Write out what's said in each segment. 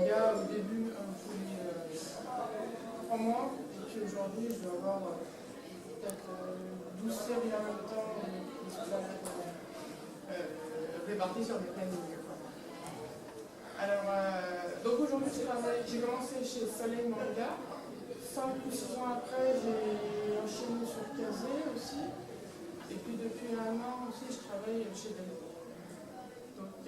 y a au début un tous les 3 mois, et puis aujourd'hui je dois avoir peut-être 12 séries en même temps qui sont réparties sur des plannings. Alors, donc aujourd'hui j'ai commencé chez Soleil Manga. 5 ou 6 ans après, j'ai enchaîné sur Kazé aussi. Et puis depuis 1 an aussi, je travaille chez Dell. Donc,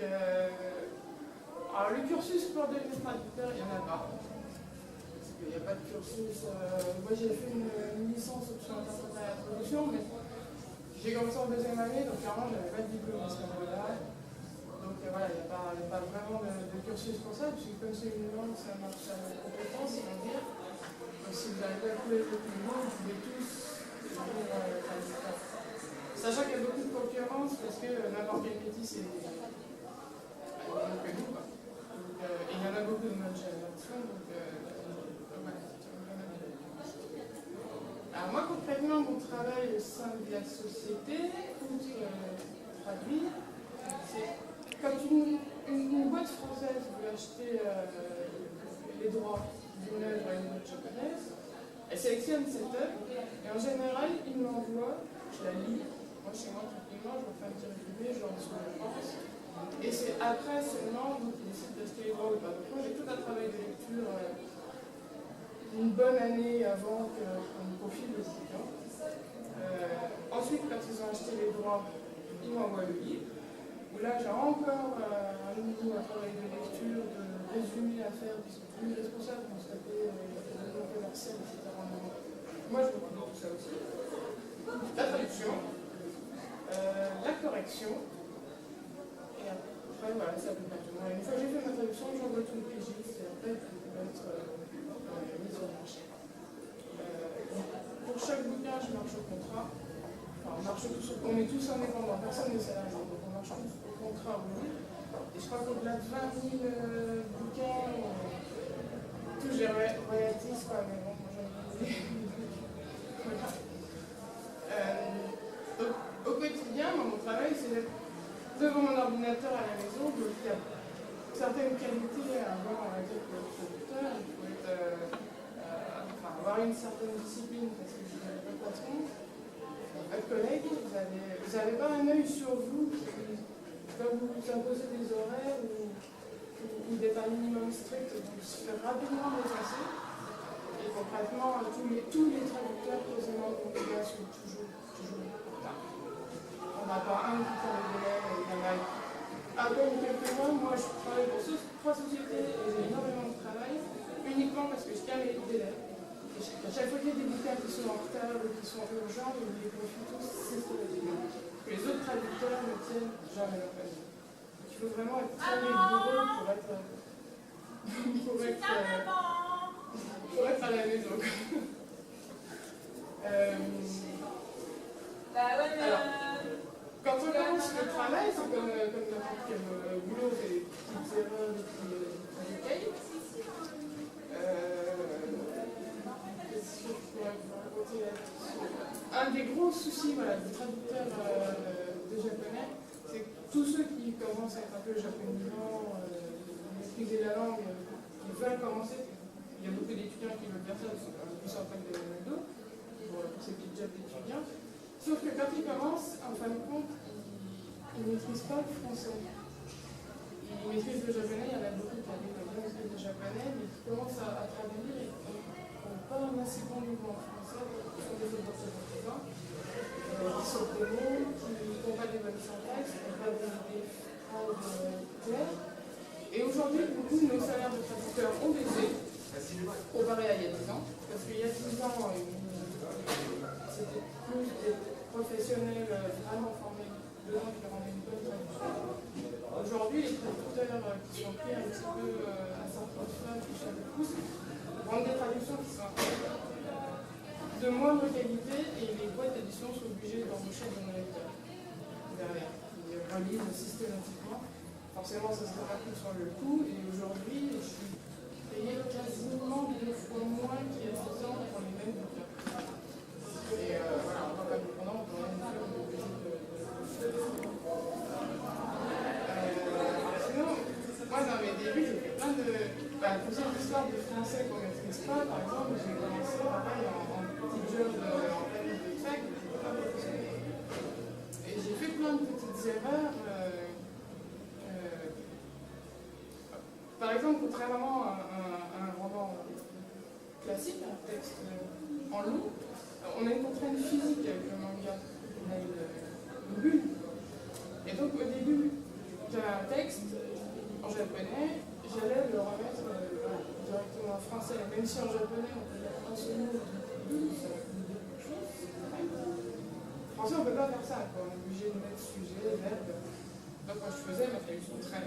alors le cursus pour devenir traducteur, il n'y en a pas. Parce qu'il n'y a pas de cursus. Moi j'ai fait une licence option interprétation et traduction, mais j'ai commencé en 2e année, donc clairement je n'avais pas de diplôme à ce moment-là. Donc voilà, il n'y a pas vraiment de cursus pour ça, puisque comme c'est une langue, ça marche à compétence, on va dire. Donc si vous n'arrivez pas à trouver le niveau, vous pouvez tous devenir traducteur. Sachant qu'il y a beaucoup de concurrence, parce que n'importe quel métier, c'est que nous, quoi. Donc, il y en a beaucoup de bonnes générations, donc voilà. Alors moi, concrètement, mon travail au sein de la société, traduire, c'est quand une boîte française veut acheter les droits d'une œuvre à une boîte japonaise, elle sélectionne cette œuvre, et en général, il m'envoie, je la lis, moi chez moi, tranquillement, je me fais un petit résumé, je rentre sur la France, et c'est après seulement qu'ils décident d'acheter les droits ou pas. Donc moi, j'ai tout un travail de lecture une bonne année avant qu'on me confie le bouquin. Ensuite, quand ils ont acheté les droits, ils m'envoient le livre. Où là, j'ai encore un travail de lecture, de résumé à faire, puisque tous les responsables vont se taper le développement commercial, etc. Moi, je m'occupe de tout ça aussi. La traduction, la correction, et après, voilà, ça peut pas tout. Une fois que j'ai fait ma traduction, j'envoie tout le pigiste, et après, il faut mettre mise sur le marché. Pour chaque bouquin, je marche au contrat. Enfin, on est tous indépendants, personne n'est salarié, donc on marche tous au contrat, oui. Et je crois qu'au-delà de 20 000 bouquins, tous les royalties, quoi, mais bon, moi j'en ai voilà. Donc, au quotidien, mon travail, c'est d'être devant mon ordinateur à la maison, donc il y a certaines qualités à avoir, on va dire, pour le producteur. Il faut avoir une certaine discipline, parce que vous n'avez pas de patron. Votre collègue, vous n'avez pas un œil sur vous qui va vous imposer des horaires ou d'être un minimum strict, donc se faire rapidement dépasser. Et concrètement, tous les traducteurs quasiment de mon média sont toujours en retard. On n'a pas un qui fait le délai, il y en a à peine quelques mois. Moi, je travaille pour 3 sociétés et j'ai énormément de travail, uniquement parce que je tiens les délais. À chaque fois qu'il y a des bouquins qui sont en retard ou qui sont urgents, je les confie tous systématiquement. Les autres traducteurs ne tiennent jamais leur place. Donc il faut vraiment être très rigoureux pour être à la maison. Alors, quand on commence le travail, c'est comme n'importe quel boulot, c'est des petites erreurs, des petits détails. Un des gros soucis du traducteur de japonais, c'est que tous ceux qui commencent à être un peu japonisants, maîtriser la langue, qui veulent commencer, il y a beaucoup d'étudiants qui veulent faire ça, c'est un peu plus en fait de McDo, pour ces petits jobs d'étudiants. Sauf que quand ils commencent, en fin de compte, ils ne maîtrisent pas le français. Ils maîtrisent le japonais, il y en a beaucoup qui arrivent à bien maîtriser le japonais, mais qui commencent à traduire et qui n'ont pas un assez bon niveau en français, qui sont des orthographes, qui sont des mots, qui n'ont pas des bonnes syntaxes, qui n'ont pas des phrases claires. Et aujourd'hui, beaucoup de nos salaires de traducteurs ont baissé, comparé à il y a 10 ans, parce qu'il y a 10 ans, c'était plus des professionnels vraiment formés, de gens qui rendaient une bonne traduction. Aujourd'hui, les traducteurs qui sont pris un petit peu à Saint-François, qui chef de pouce, rendent des traductions qui sont de moindre qualité et les boîtes d'édition sont obligées d'embaucher des lecteurs derrière, qui relisent systématiquement. Forcément, ça se répercute sur le coût et aujourd'hui, je suis payé quasiment 2 fois moins qu'il y a 10 ans pour les mêmes bouquins. Et voilà, en tant qu'indépendant, on peut rien faire, on est obligé de sinon, moi dans mes débuts, j'ai fait plein de. Pour cette histoire de français qu'on ne maîtrise pas, par exemple, j'ai commencé pareil en petit job en pleine bibliothèque, j'étais pas professionnelle. Et j'ai fait plein de petites erreurs. Par exemple, contrairement à un roman classique, un texte en long, on a une contrainte physique avec le manga. On a une bulle. Et donc au début, j'avais un texte en japonais, j'allais le remettre directement en français. Même si en japonais, on peut dire un seul mot, bulle, ça veut dire quelque chose. En français, on ne peut pas faire ça, quoi. On est obligé de mettre sujet, verbe. Donc quand je faisais ma traduction très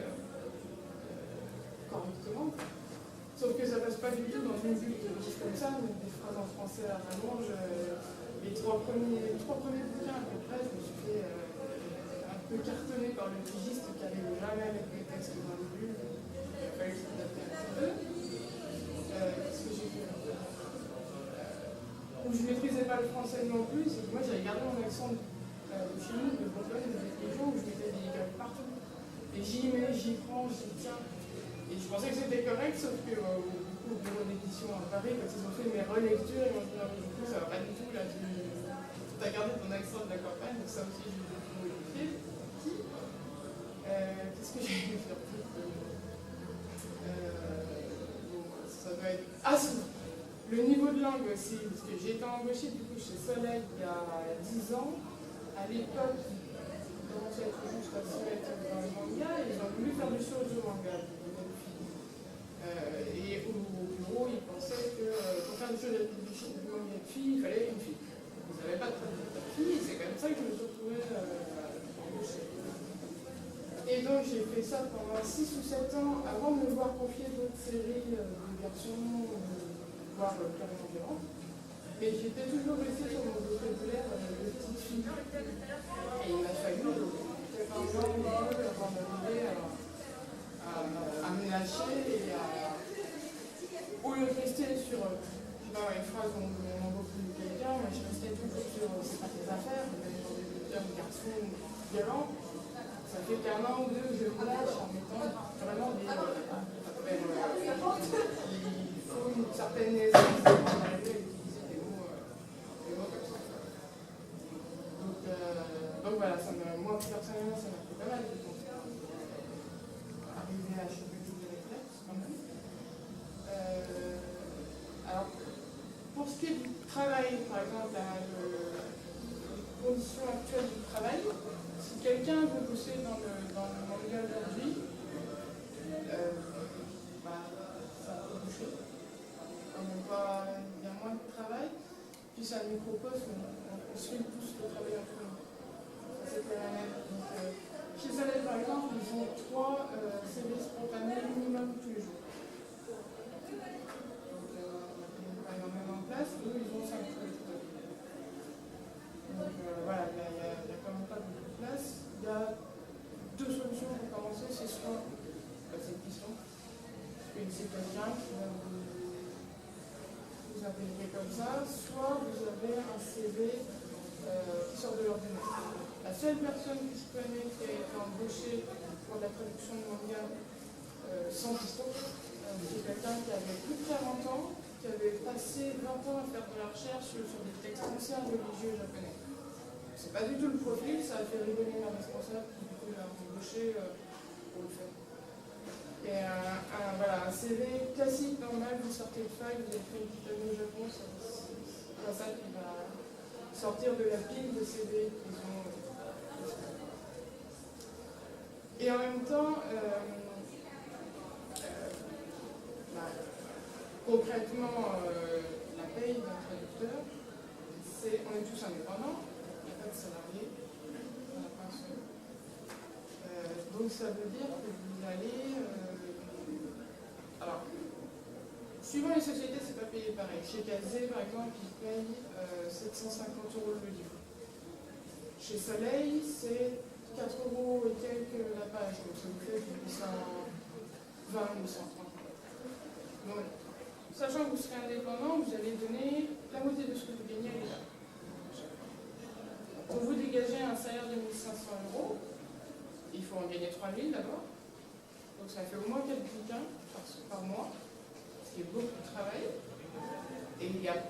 correctement. Sauf que ça passe pas du tout dans une bulle de juste comme ça, mais des phrases en français à rallonge. Les trois premiers bouquins à peu près, je me suis fait un peu cartonner par le pigiste qui n'arrive jamais à mettre mes textes dans les bulles. Il a fallu s'adapter un petit peu. Qu'est-ce que j'ai fait où je ne maîtrisais pas le français non plus, c'est que moi j'avais gardé mon accent de chez nous, de Bourgogne, de Dijon, où je mettais des gueules partout. Et j'y mets, j'y prends, j'y tiens. Et je pensais que c'était correct, sauf que au bureau d'édition à Paris, quand ils ont fait mes relectures, ils m'ont dit non, mais du coup, ça va pas du tout, là, tu as gardé ton accent de la campagne, donc ça aussi, je vais le modifier. Qu'est-ce que j'ai dû faire plus bon, ça doit être. Ah, si! Le niveau de langue aussi, parce que j'ai été embauchée du coup chez Soleil il y a 10 ans. À l'époque, ils commençaient à être juste à se mettre dans le manga et ils ont voulu faire du shoujo manga. Et au bureau, ils pensaient que pour faire du shoujo manga de filles, il fallait une fille. Ils n'avaient pas de traducteur de fille et c'est comme ça que je me suis retrouvée embauchée. Et donc j'ai fait ça pendant 6 ou 7 ans avant de me voir confier d'autres séries de garçons. Voire carrément violente. Mais j'étais toujours restée sur mon vocabulaire de petite fille. Et il m'a fallu peut-être un an ou deux avant d'arriver à me lâcher et à. Au lieu de rester sur une phrase où on envoie plus quelqu'un, moi je restais toujours sur c'est pas tes affaires, même dans des jeunes garçons violents. Ça fait qu'un an ou deux que je me lâche en mettant vraiment des. Il faut une certaine aisance pour arriver à utiliser des mots comme ça. Donc voilà, moi personnellement ça m'a fait pas mal de temps. Arriver à choper tous les réflexes quand même. Alors, pour ce qui est du travail, par exemple, les conditions actuelles du travail, si quelqu'un veut bosser dans le manga aujourd'hui, il y a moins de travail, puis c'est un microcosme, on suit tous le travail entre nous. C'est la même. Donc, chez Soleil, par exemple, ils ont 3 CV spontanés minimum tous les jours. Donc, on n'a pas énormément de place, eux, ils ont 5 tous les jours. Donc, voilà, il n'y a quand même pas beaucoup de place. Il y a 2 solutions pour commencer, c'est soit c'est une question, c'est quelqu'un qui va vous appellerez comme ça, soit vous avez un CV qui sort de l'ordinateur. La seule personne que je connais qui a été embauchée pour la traduction de manga sans piston, c'est quelqu'un qui avait plus de 40 ans, qui avait passé 20 ans à faire de la recherche sur des textes anciens religieux japonais. C'est pas du tout le profil, ça a fait rigoler la responsable qui du coup l'a embauché pour le faire. Et voilà, un CV classique, normal, vous sortez de fac, vous avez fait une petite année au Japon, c'est pas ça qui va sortir de la pile de CV qu'ils ont. Et en même temps, concrètement, la paye d'un traducteur, on est tous indépendants, il n'y a pas de salariés, on n'a pas un seul. Donc ça veut dire que vous allez. Alors, suivant les sociétés, c'est pas payé pareil. Chez Kazé, par exemple, ils payent 750 € le livre. Chez Soleil, c'est 4 € et quelques la page, donc ça vous fait 820, 830. Donc, sachant que vous serez indépendant, vous allez donner la moitié de ce que vous gagnez à l'État. Pour vous dégager un salaire de 1 500 €, il faut en gagner 3 000 d'abord. Donc ça fait au moins 4 bouquins par mois. fait beaucoup de travail. Et il y a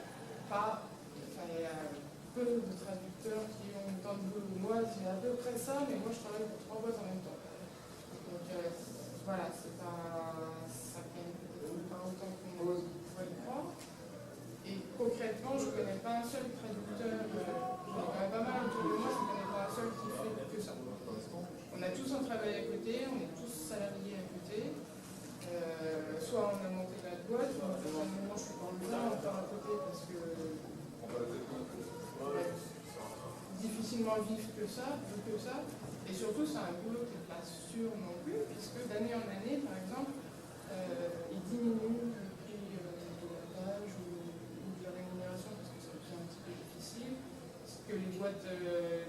peu de traducteurs qui ont autant de boulot. Moi, j'ai à peu près ça, mais moi, je travaille pour 3 boîtes en même temps. Donc, voilà, ça gagne peut-être pas autant qu'on pourrait le croire. Et concrètement, je ne connais pas un seul traducteur, j'en ai quand même pas mal autour de moi, je ne connais pas un seul qui fait que ça. On a tous un travail à côté, on est tous salariés à côté. Soit on a monté notre boîte, soit personnellement je suis dans le temps encore à côté parce que difficilement vivre que ça, et surtout c'est un boulot qui n'est pas sûr non plus, puisque d'année en année, par exemple, il diminue le prix de la page ou de la rémunération parce que ça devient un petit peu difficile, parce que les boîtes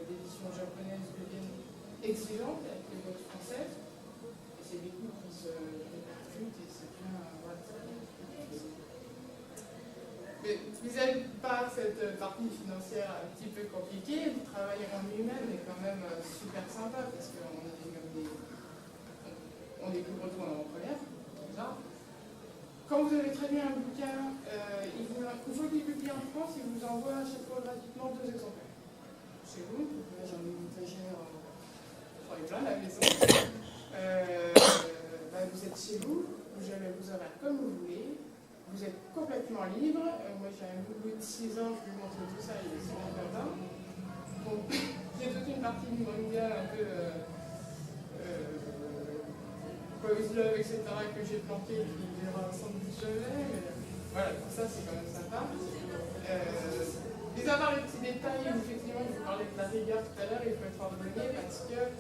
d'édition japonaises deviennent exigeantes avec les boîtes françaises, et c'est des coûts qui se répercutent et c'est bien. Mais vous n'avez pas cette partie financière un petit peu compliquée, le travail en lui-même est quand même super sympa parce qu'on découvre tout en première, déjà. Quand vous avez traduit un bouquin, une fois qu'il est publié en France, il vous envoie à chaque fois gratuitement 2 exemplaires. Chez vous, là j'en ai une étagère, j'en ai plein à la maison. Vous êtes chez vous, vous avez comme vous voulez. Vous êtes complètement libre. Moi, j'ai un boulot de 6 ans, je lui montre tout ça, il est super content. Donc, j'ai toute une partie du manga un peu boys love, etc., que j'ai planté, qui verra sans doute jamais. Mais voilà, pour ça, c'est quand même sympa. Mais à part les petits détails, effectivement, je vous parlais de la rigueur tout à l'heure, il faut être ordonné parce que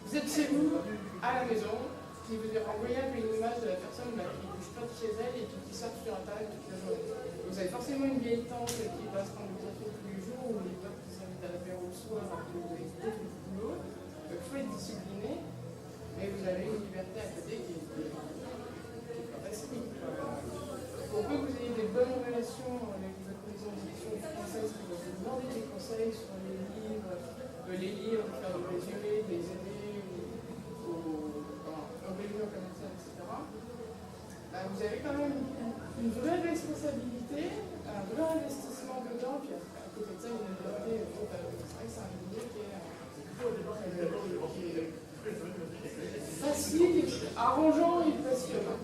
vous êtes chez vous, à la maison, qui vous est envoyé une image de la personne qui ne bouge pas de chez elle et qui sort sur Internet toute la journée. Vous avez forcément une vieille tante qui va se prendre le café tous les jours ou les potes qui s'invitent à l'apéro le soir alors que vous avez beaucoup de boulot. Donc il faut être discipliné, mais vous avez une liberté à côté qui est fantastique. Pour peu que vous ayez des bonnes relations avec votre maison d'édition française qui va vous demander des conseils sur les livres, de les lire, de faire des résumés, de les aider aux réunions commerciales, etc. Vous avez quand même une vraie responsabilité, un vrai investissement dedans, puis à côté de ça, une liberté totale. C'est vrai que c'est un milieu qui est facile, arrangeant et passionnant.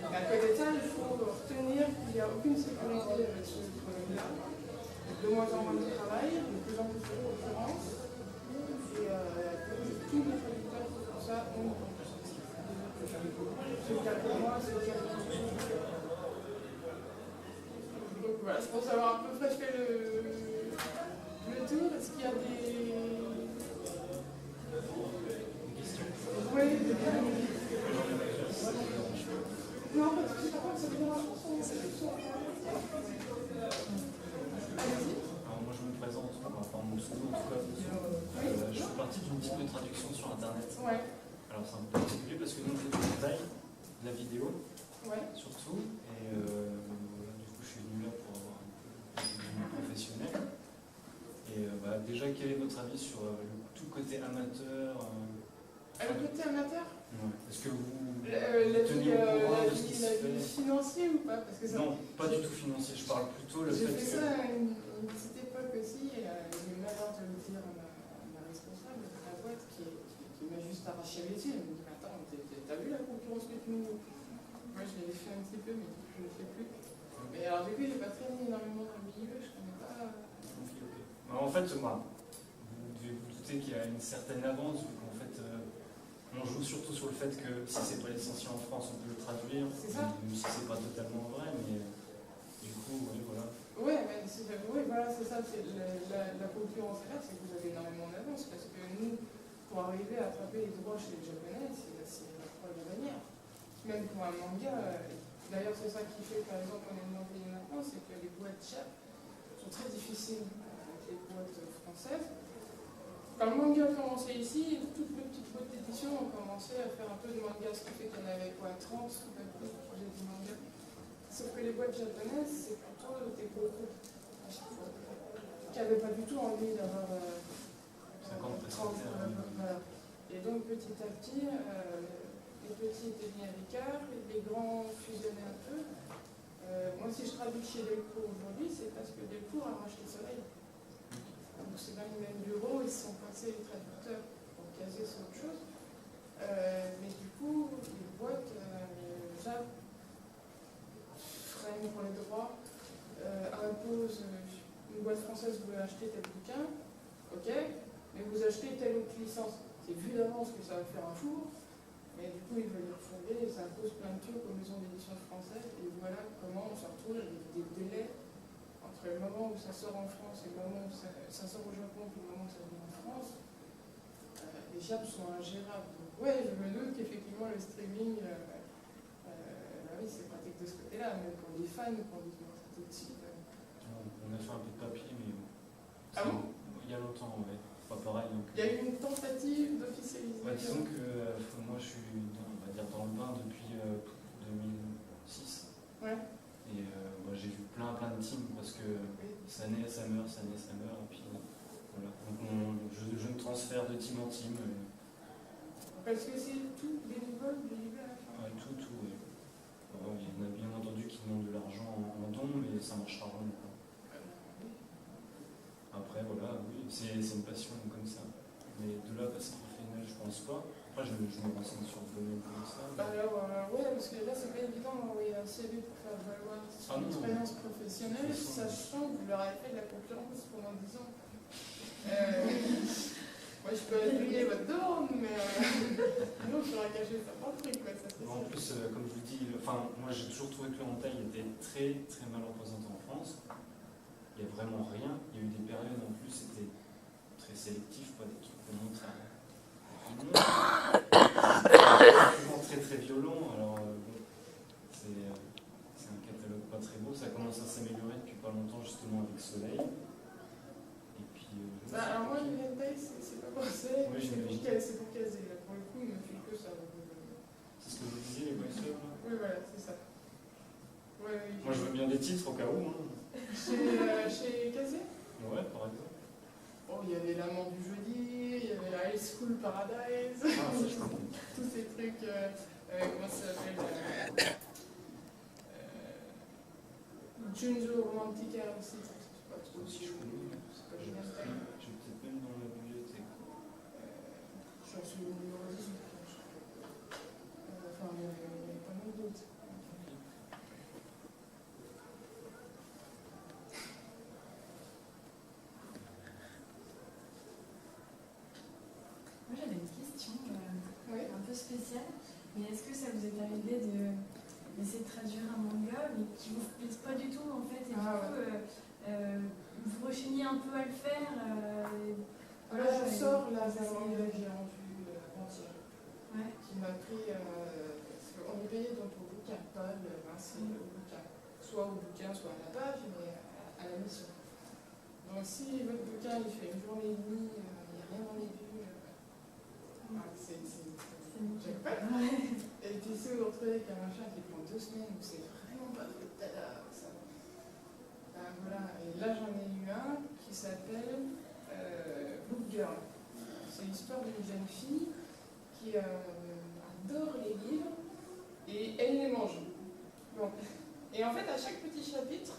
À côté de ça, il faut retenir qu'il n'y a aucune sécurité avec ce problème-là. De moins en moins de travail, de plus en plus de concurrence, et tous les traducteurs pour ça ont une concurrence. C'est le cas pour moi, c'est le cas pour tout. Donc voilà, je pense avoir à peu près fait le tour. Est-ce qu'il y a des questions? Oui, des questions. Non, parce que par contre, ça devient un chanson. Allez-y. Alors moi je me présente, enfin mon pseudo en tout cas. Je fais partie d'une team de traduction sur internet. Ouais. Alors c'est un peu particulier parce que nous on fait du détail, de la vidéo, surtout. Et voilà, du coup je suis venu là pour avoir un peu de professionnel. Et déjà quel est votre avis sur tout côté amateur Le côté amateur? Est-ce que vous tenez au courant de ce qui se fait? Financier ou pas? Parce que ça, non, pas du tout financier, je parle plutôt le fait que... J'ai fait ça à une petite époque aussi, et j'ai eu malheur de le dire à ma responsable de la boîte qui m'a juste arraché les yeux. Elle me dit, attends, t'as vu la concurrence que tu nous... Moi je l'avais fait un petit peu, mais je ne le fais plus. Mais alors du coup, j'ai pas traîné énormément dans le milieu, je connais pas... En fait, vous devez vous douter qu'il y a une certaine avance, vu qu'en fait... on joue surtout sur le fait que si c'est pas licencié en France, on peut le traduire, même si c'est pas totalement vrai, mais du coup, oui, voilà. Ouais, mais voilà, c'est ça, c'est la concurrence là, c'est que vous avez énormément d'avance, parce que nous, pour arriver à attraper les droits chez les Japonais, c'est la croix de la bannière. Même pour un manga, d'ailleurs c'est ça qui fait, par exemple, on est moins payé maintenant, c'est que les boîtes Jap sont très difficiles avec les boîtes françaises. Quand le manga a commencé ici, toutes les petites boîtes d'édition ont commencé à faire un peu de manga, ce qui fait qu'il y en avait 30 projets de manga. Sauf que les boîtes japonaises, c'est plutôt des gros groupes à chaque fois, qui n'avaient pas du tout envie d'avoir 50 30. Voilà. Et donc petit à petit, les petits étaient mis à l'écart, les grands fusionnaient un peu. Moi, si je traduis chez Delcourt aujourd'hui, c'est parce que Delcourt a racheté Soleil. Donc c'est dans le même bureau, ils se sont passés les traducteurs pour caser sur autre chose. Mais du coup, les boîtes, déjà, freine pour les droits, impose une boîte française, vous voulez acheter tel bouquin, ok, mais vous achetez telle autre licence. C'est vu d'avance que ça va faire un four, mais du coup ils veulent les refonder et ça impose plein de trucs aux maisons d'édition françaises. Et voilà comment on se retrouve avec des délais entre le moment où ça sort en France et le moment où ça sort au Japon et le moment où ça vient en France. Les chaps sont ingérables. Donc, ouais, je me doute qu'effectivement le streaming, oui, c'est pratique de ce côté-là, même pour les fans, pour les tout de suite. On a fait un peu de papier, mais ah bon, il y a longtemps, ouais. Pas pareil. Donc, il y a eu une tentative d'officialisation. Ouais, disons que moi je suis on va dire dans le bain depuis 2006. Ouais. Et j'ai vu plein de teams parce que ça naît, ça meurt, ça naît, ça meurt. Et puis voilà. Donc je me transfère de team en team. Parce que c'est tout bénévole, à la fin. Ouais, tout, oui. Il y en a bien entendu qui demandent de l'argent en don, mais ça marchera vraiment pas. Après, voilà, oui, c'est une passion comme ça. Mais de là à passer professionnel, je pense pas. Après, je me renseigne sur le domaine comme ça. Alors, ouais, parce que là, c'est pas évident d'envoyer un CV pour faire valoir son expérience professionnelle, sachant que vous leur avez fait de la concurrence pendant 10 ans. Moi, je peux appuyer votre demande, mais non, je serais caché ça par le truc, quoi, ça c'est sûr. En plus, comme je vous dis, moi j'ai toujours trouvé que le hentai était très mal représenté en France. Il n'y a vraiment rien. Il y a eu des périodes en plus, c'était très sélectif, pas des trucs qu'on montre à tout le monde. C'est toujours très violent. Alors, c'est un catalogue pas très beau. Ça commence à s'améliorer depuis pas longtemps, justement, avec Soleil. Et puis. Alors, moi, le hentai, c'est pas pour Soleil, oui, c'est pour caser. Là. Pour le coup, il ne fait que ça. C'est ce que vous disiez, les voice-overs là. Oui, voilà, c'est ça. Ouais, oui, moi, je veux bien des titres au cas où. Hein. Chez Kazé? Ouais, par exemple. Oh, il y avait L'Amant du jeudi, il y avait la High School Paradise, tous ces trucs, comment ça s'appelle Junjo Romantica aussi, c'est pas trop si chouette, c'est pas génial. J'ai peut-être même dans la bibliothèque. J'en suis au numéro 18, enfin, il y a pas mal d'autres. Moi j'avais une question un peu spéciale, mais est-ce que ça vous est arrivé d'essayer de traduire un manga mais qui vous plaise pas du tout en fait et vous rechignez un peu à le faire Là je sors là d'un manga que j'ai rendu avant-hier, qui m'a pris, parce qu'on est payé donc au bouquin, pas c'est au bouquin, soit au bouquin, soit à la page, mais à la mission. Donc si votre bouquin il fait une journée et demie, il n'y a rien dans les vues, c'est pas. Et tu sais vous retrouvez avec un machin qui prend 2 semaines où c'est vraiment pas votre dada. Voilà. Et là j'en ai eu un qui s'appelle Book Girl. C'est l'histoire d'une jeune fille qui adore les livres et elle les mange. Bon. Et en fait à chaque petit chapitre,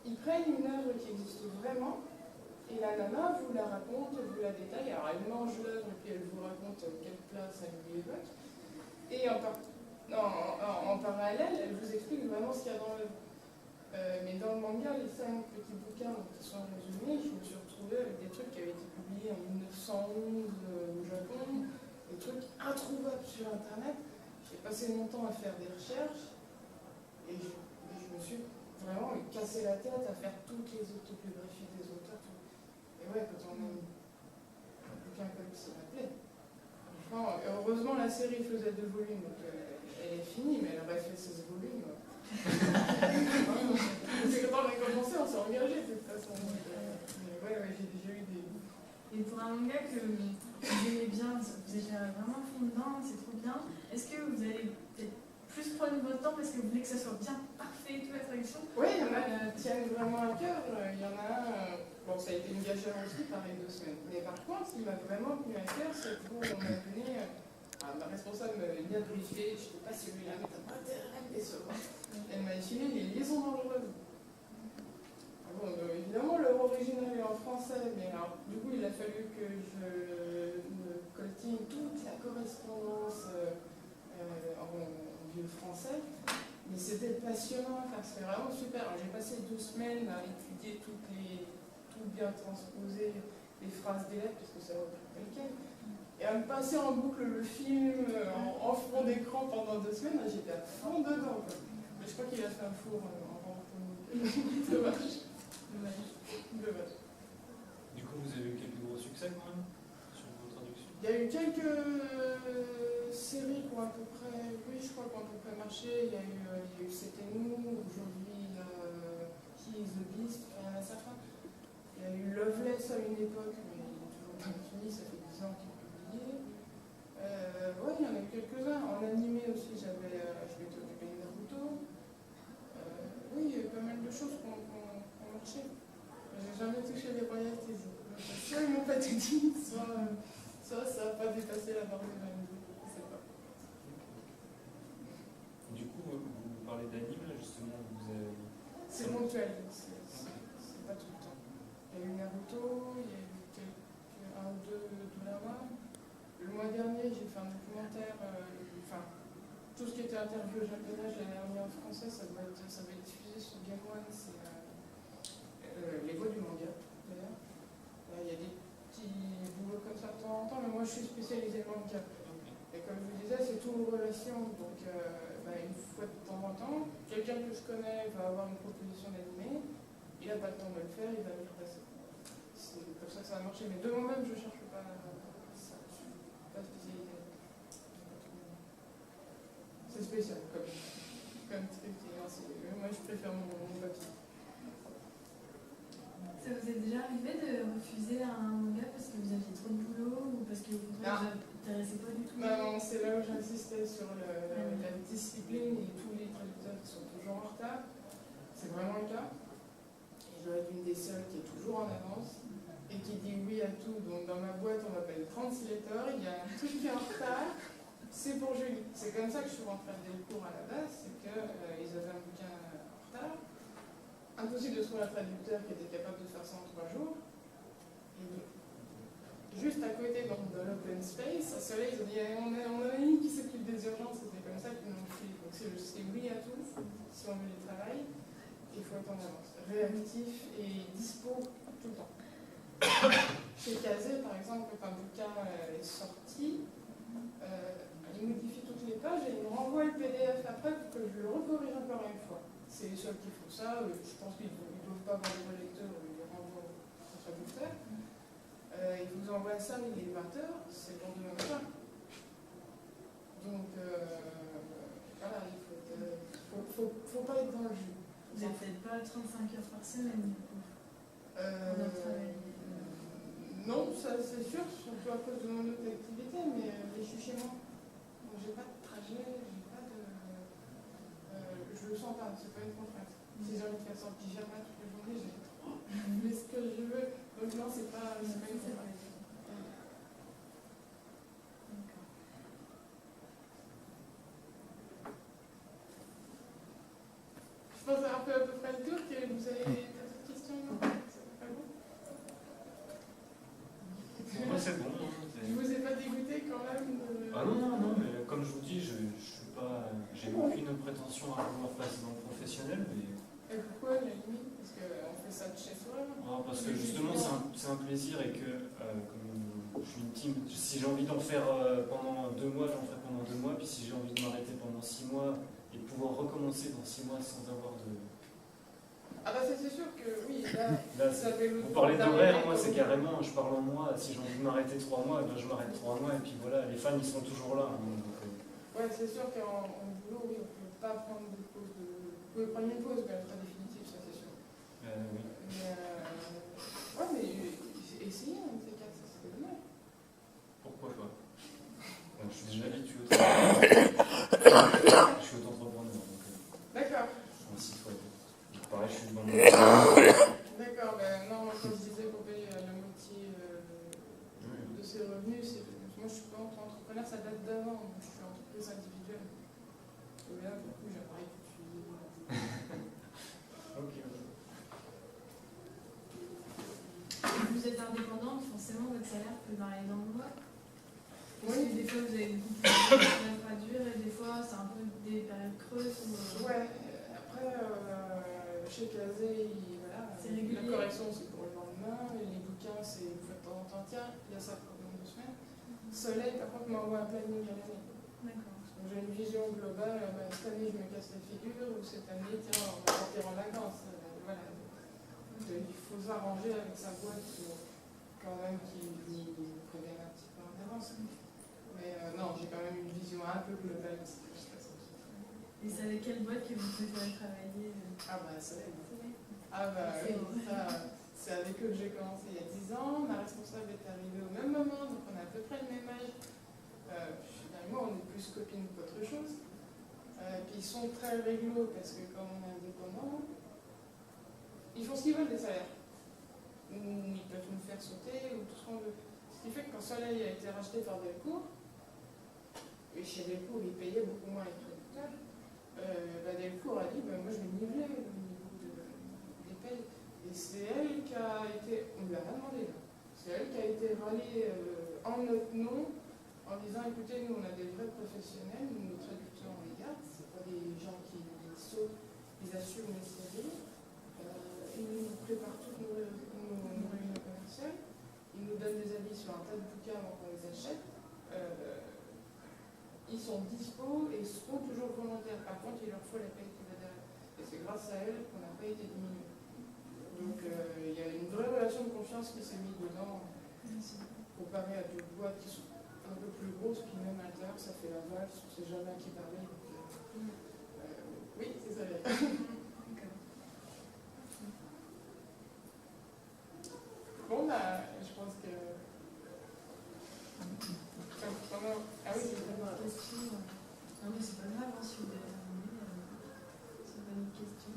ils prennent une œuvre qui existe vraiment. Et la nana vous la raconte, vous la détaille. Alors elle mange l'œuvre et puis elle vous raconte quelle place elle lui évoque. Et en parallèle, elle vous explique vraiment ce qu'il y a dans l'œuvre. Mais dans le manga, les 5 petits bouquins qui sont résumés, je me suis retrouvée avec des trucs qui avaient été publiés en 1911 au Japon, des trucs introuvables sur Internet. J'ai passé mon temps à faire des recherches et je me suis vraiment cassé la tête à faire toutes les autobiographies des auteurs. Et ouais, quand on a un bouquin comme ça, ça plaît. Franchement, heureusement, la série faisait 2 volumes, donc elle est finie, mais elle aurait fait 16 volumes. C'est quand on a commencé, on s'est engagé de toute façon. Mais ouais, j'ai déjà eu des. Et pour un manga que vous aimez bien, vous êtes vraiment à fond dedans, c'est trop bien, est-ce que vous allez peut-être plus prendre votre temps parce que vous voulez que ça soit bien parfait et tout la traduction? Oui, il y en a qui tiennent vraiment à cœur. Il y en a un, bon, ça a été une gâchette aussi, pareil 2 semaines. Mais par contre, ce qui m'a vraiment tenu à cœur, c'est qu'on m'a donné Ma responsable m'avait bien briefé, je n'étais pas celui-là, mais t'as pas intérêt à me décevoir. Elle m'a filé les liaisons dangereuses. Bon, évidemment, l'œuvre originale est en français, mais alors, du coup, il a fallu que je me coltine toute la correspondance en vieux français. Mais c'était passionnant, enfin, c'était vraiment super. J'ai passé 2 semaines à étudier tout bien transposer les phrases des lettres, parce que ça repris tel quel. Et à me passer en boucle le film en fond d'écran pendant 2 semaines, j'étais à fond dedans. Quoi. Mais je crois qu'il a fait un four en rang. Dommage. Du coup, vous avez eu quelques gros succès quand même sur vos traductions? Il y a eu quelques séries qui ont à peu près, oui, je crois, qui ont à peu près marché. Il y a eu C'était nous, aujourd'hui il y a He is the Beast, rien à sa fin. Il y a eu Loveless à une époque, mais il est toujours pas fini, ça fait 10 ans qu'il est publié. Ouais, il y en a eu quelques-uns. En animé aussi, je m'étais occupé de Naruto. Oui, il y a eu pas mal de choses qui ont marché. J'ai jamais touché les royalties. Soit ils m'ont pas tout dit, soit ça n'a pas dépassé la barre de 22. Je sais pas. Du coup, vous parlez d'anime, là, justement, vous avez... C'est ponctuel, c'est pas tout le temps. Il y a eu Naruto, il y a eu un ou deux dramas. Le mois dernier, j'ai fait un documentaire, enfin, tout ce qui était interview au japonais, je l'ai remis en français, ça va être diffusé sur Game One, c'est les voix du manga, d'ailleurs. Il y a des petits boulots comme ça de temps en temps, mais moi je suis spécialisée manga. Et comme je vous disais, c'est tout relation, donc une fois de temps en temps, quelqu'un que je connais va avoir une proposition d'animé, il n'a pas le temps de le faire, il va me le passer. C'est comme ça que ça va marcher, mais de moi-même je ne cherche pas ça, je ne suis pas spécialisée. C'est spécial comme truc, moi je préfère mon papier. Ça vous est déjà arrivé de refuser un manga parce que vous aviez trop de boulot ou parce que vous ne vous intéressez pas du tout? Non, c'est là où j'insistais sur la discipline et tous les traducteurs qui sont toujours en retard. C'est vraiment le cas. Et je dois être une des seules qui est toujours en avance et qui dit oui à tout. Donc dans ma boîte, on m'appelle 36 letters, il y a un truc qui est en retard, c'est pour Julie. C'est comme ça que je suis rentrée dès le cours à la base, c'est qu'ils avaient un bouquin en retard. Impossible de trouver un traducteur qui était capable de faire ça en 3 jours. Et juste à côté, donc, de l'open space, à Soleil, ils ont dit on a une qui s'occupe des urgences, c'était comme ça qu'ils l'ont fait. Donc c'est oui à tout, si on veut du travail, il faut être en avance. Réactif et dispo tout le temps. Chez Kazé, par exemple, quand un bouquin est sorti, il modifie toutes les pages et il me renvoie le PDF après pour que je le recorrige encore une fois. C'est les seuls qui font ça. Je pense qu'ils ne doivent pas avoir de relecteur, ils les renvoient au traducteur. Ils vous envoient ça, il est 20h, c'est le lendemain matin. Donc, voilà, il faut pas être dans le jeu. Vous n'êtes peut-être pas 35 heures par semaine, du coup. Non, ça c'est sûr, surtout à cause de mon autre activité, mais je suis chez moi. Donc j'ai pas de trajet, j'ai pas de. Je le sens pas, c'est pas une contrainte. Si j'ai envie de faire ça en pyjama toute la journée, j'ai trop. Mais ce que je veux. Donc non, c'est pas une contrainte. Je pense à peu près le tour, que vous avez d'autres questions, non? C'est pas bon? Moi, c'est bon. Je vous ai pas dégoûté quand même de... Ah non, mais comme je vous dis, je suis pas, j'ai aucune prétention à vouloir passer dans le professionnel, mais... Et pourquoi, la limite? Parce qu'on fait ça de chez soi. Parce que justement, c'est un plaisir et que, comme je suis une team, si j'ai envie d'en faire pendant 2 mois, j'en ferai pendant 2 mois, puis si j'ai envie de m'arrêter pendant 6 mois et de pouvoir recommencer dans 6 mois sans avoir de... Ah bah c'est sûr que oui, là ça fait le... Vous parlez d'horaire, moi c'est carrément, je parle en mois, si j'ai envie de m'arrêter 3 mois, ben je m'arrête 3 mois et puis voilà, les fans ils sont toujours là. Ouais, c'est sûr qu'en boulot, oui, on ne peut pas prendre de pause. Vous pouvez prendre une pause, mais elle sera définitive, ça c'est sûr. Oui. Ouais, mais essayez un de ces 4, ça serait dommage. Pourquoi pas? Je suis déjà habitué au travail. Je suis auto-entrepreneur, donc... D'accord. Un site web. Pareil, je suis devant mon... D'accord, ben non, moi quand je disais pour payer la moitié de ses revenus, c'est... Moi je suis pas entrepreneur. entrepreneur, ça date d'avant, donc je suis entreprise individuelle. Et là, du coup, j'aimerais que tu... Ok. Vous êtes indépendante, forcément votre salaire peut varier dans le mois. Parce Oui. que des fois vous avez beaucoup de choses à traduire et des fois c'est un peu des périodes creuses. Ouais, après, chez Kazé, voilà, C'est régulier. la correction c'est pour le lendemain, et les bouquins c'est une fois de temps en temps, tiens, il y a ça pour dans 2 semaines. Soleil, par contre, m'envoie un planning à l'année. D'accord. Donc j'ai une vision globale, cette année je me casse la figure, ou cette année, tiens, on va partir en vacances. Voilà. Il faut s'arranger avec sa boîte quand même qui nous prévienne un petit peu en avance. Mais non, j'ai quand même une vision un peu globale. Et c'est avec quelle boîte que vous préférez travailler Ah bah ça l'est. Ah bah oui, ça, c'est avec eux que j'ai commencé il y a 10 ans. Ma responsable est arrivée au même moment, donc on a à peu près le même âge. Finalement, on est plus copines qu'autre chose. Puis ils sont très réglo parce que quand on est indépendant, ils font ce qu'ils veulent des salaires. Ils peuvent nous faire sauter ou tout ce qu'on veut. Ce qui fait que quand Soleil a été racheté par Delcourt, et chez Delcourt, ils payaient beaucoup moins les producteurs, Delcourt a dit, moi je vais niveler au niveau des payes. Et c'est elle qui a été, on ne lui a pas demandé là, c'est elle qui a été ralliée en notre nom, en disant, écoutez, nous on a des vrais professionnels, nos traducteurs on les garde, c'est pas des gens qui sautent, ils assument les séries. Ils nous préparent toutes nos réunions commerciales, ils nous donnent des avis sur un tas de bouquins avant qu'on les achète. Ils sont dispo et seront toujours volontaires. Par contre, il leur faut la paye qui va derrière. Et c'est grâce à elles qu'on n'a pas été diminué. Donc il y a une vraie relation de confiance qui s'est mise dedans, comparé à d'autres boîtes qui sont un peu plus grosses, puis même à l'intérieur, ça fait la valse, c'est jamais qui parlait. Oui, c'est ça. Bon, bah, je pense que. Ah oui, c'est pas une question. Non, mais c'est pas grave, si vous voulez terminer. C'est pas une question.